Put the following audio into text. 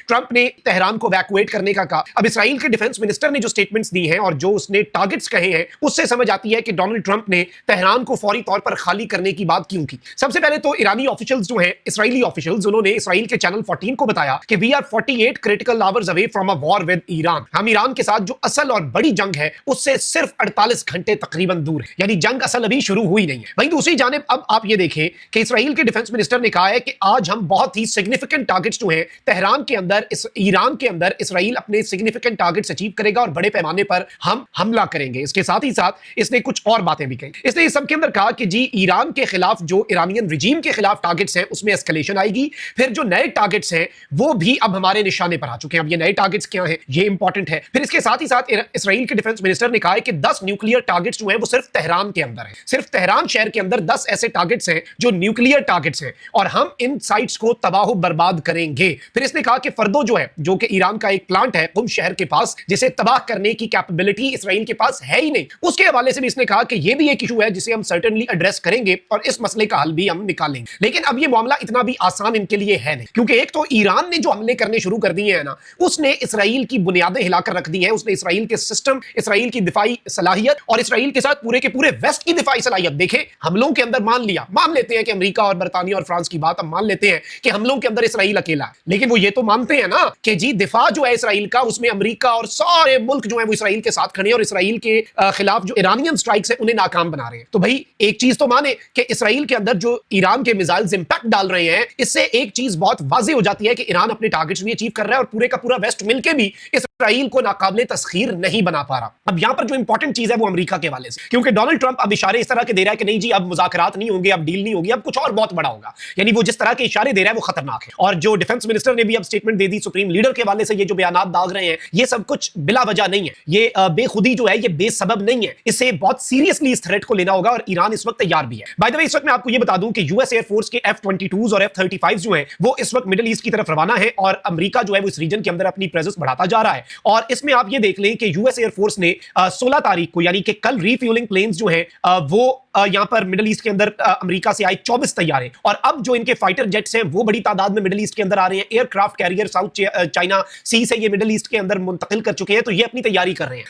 Trump ने Tehran को वैक्यूएट करने का कहा। अब इसराइल के डिफेंस मिनिस्टर ने जो स्टेटमेंट्स दी हैं और जो उसने टारगेट्स कहे हैं, उससे समझ आती है कि डोनाल्ड ट्रंप ने तेहरान को फौरी तौर पर खाली करने की बात क्यों की। सबसे पहले तो ईरानी ऑफिशियल्स जो हैं, इसराइली ऑफिशियल्स, उन्होंने इसराइल के चैनल 14 को बताया कि we are 48 critical hours away from a war with Iran. हम ईरान के साथ जो असल और बड़ी जंग है उससे सिर्फ 48 घंटे तकरीबन दूर है, यानी जंग असल अभी शुरू हुई नहीं है। वहीं दूसरी जानिब अब आप ये देखें कि इसराइल के डिफेंस मिनिस्टर ने कहा है कि आज हम बहुत ही सिग्निफिकेंट टारगेट्स जो हैं तेहरान के अंदर, ईरान के अंदर इसराइल अपने सिग्निफिकेंट टारगेट्स अचीव करेगा और बड़े पैमाने पर हम हमला करेंगे। इसके साथ ही साथ इसने कुछ और बातें भी कही। इसने इस सब के अंदर कहा कि जी ईरान के खिलाफ जो ईरानियन रिजीम के खिलाफ टारगेट्स हैं उसमें एस्केलेशन आएगी, फिर जो नए टारगेट्स हैं वो भी अब हमारे निशाने पर आ चुके हैं। अब ये नए टारगेट्स क्या हैं ये इंपॉर्टेंट है। फिर इसके साथ ही साथ इसराइल के डिफेंस मिनिस्टर ने कहा है कि 10 न्यूक्लियर टारगेट्स जो हैं वो सिर्फ तेहरान के अंदर है, सिर्फ तेहरान शहर के अंदर 10 ऐसे टारगेट्स हैं जो न्यूक्लियर टारगेट्स हैं और हम इन साइट्स को तबाह बर्बाद करेंगे। फिर इसने कहा कि फर्दो जो है, जो कि ईरान का एक प्लांट है कुम शहर के पास, जिसे तबाह करने की कैपेबिलिटी इसराइल के पास है ही नहीं, उसके हवाले से भी इसने कहा कि यह भी एक इशू है जिसे हम सर्टेनली एड्रेस करेंगे और इस मसले का हल भी हम निकालेंगे। लेकिन अब यह मामला इतना भी आसान इनके लिए है नहीं, क्योंकि एक तो ईरान ने जो हमले करने शुरू कर दिए हैं ना, उसने इसराइल की बुनियादें हिलाकर रख दी हैं, उसने इसराइल के सिस्टम, इसराइल की दिफाई सलाहियत और इसराइल के साथ पूरे के पूरे वेस्ट की दिफाई सलाहियत। देखें, हमलों के अंदर मान लेते हैं कि अमेरिका और बरतानिया और फ्रांस की बात, हम मान लेते हैं कि हमलों के अंदर इसराइल अकेला है, लेकिन वो ये तो मानते हैं ना कि जी दिफा जो है इसराइल का, उसमें अमेरिका और सारे मुल्क जो है वो इसराइल के साथ खड़े हैं और इसराइल के खिलाफ जो ईरानियन स्ट्राइक्स है उन्हें नाकाम बना रहे हैं। तो भाई एक चीज तो माने कि इसराइल के अंदर जो ईरान के मिसाइल्स इंपैक्ट डाल रहे हैं, इससे एक चीज बहुत वाज़ेह हो जाती है कि ईरान अपने टारगेट्स भी अचीव कर रहा है और पूरे का पूरा वेस्ट मिलकर भी इसराइल को नाकाबिले तस्खीर नहीं बना पा रहा। अब यहां पर जो इंपॉर्टेंट चीज है वो अमेरिका के हवाले से, क्योंकि डोनाल्ड ट्रंप अब इशारे इस तरह के दे रहा है कि नहीं जी अब मुज़ाकरात नहीं होंगे, अब डील नहीं होगी, अब कुछ और बहुत बड़ा होगा। यानी वो जिस तरह के इशारे दे रहा है वो खतरनाक है। और जो डिफेंस मिनिस्टर ने भी अब स्टेटमेंट दे दी, सुप्रीम लीडर के हवाले से ये जो बयानात दाग रहे हैं, ये सब कुछ बिला वजह नहीं है, ये बेखुदी जो है ये बेसबब नहीं है। इससे बहुत सीरियसली इस थ्रेट को लेना होगा और ईरान इस वक्त तैयार भी है। बाय द वे, इस वक्त मैं आपको ये बता दूं कि यूएस एयरफोर्स के F-22s और F-35s जो हैं वो इस वक्त मिडिल ईस्ट की तरफ रवाना है और अमेरिका जो है वो इस रीजन के अंदर अपनी प्रेजेंस बढ़ाता जा रहा है। और इसमें आप ये देख लें कि यूएस एयरफोर्स ने 16 तारीख को, यानी कि कल, रीफ्यूलिंग प्लेन्स जो हैं वो यहां पर मिडिल ईस्ट के अंदर अमेरिका से आए 24 तैयार हैं और अब जो इनके फाइटर जेट्स हैं वो बड़ी तादाद में मिडिल ईस्ट के अंदर आ रहे हैं। एयरक्राफ्ट कैरियर साउथ चाइना सी से ये मिडिल ईस्ट के अंदर मुंतकिल कर चुके हैं, तो ये अपनी तैयारी कर रहे हैं।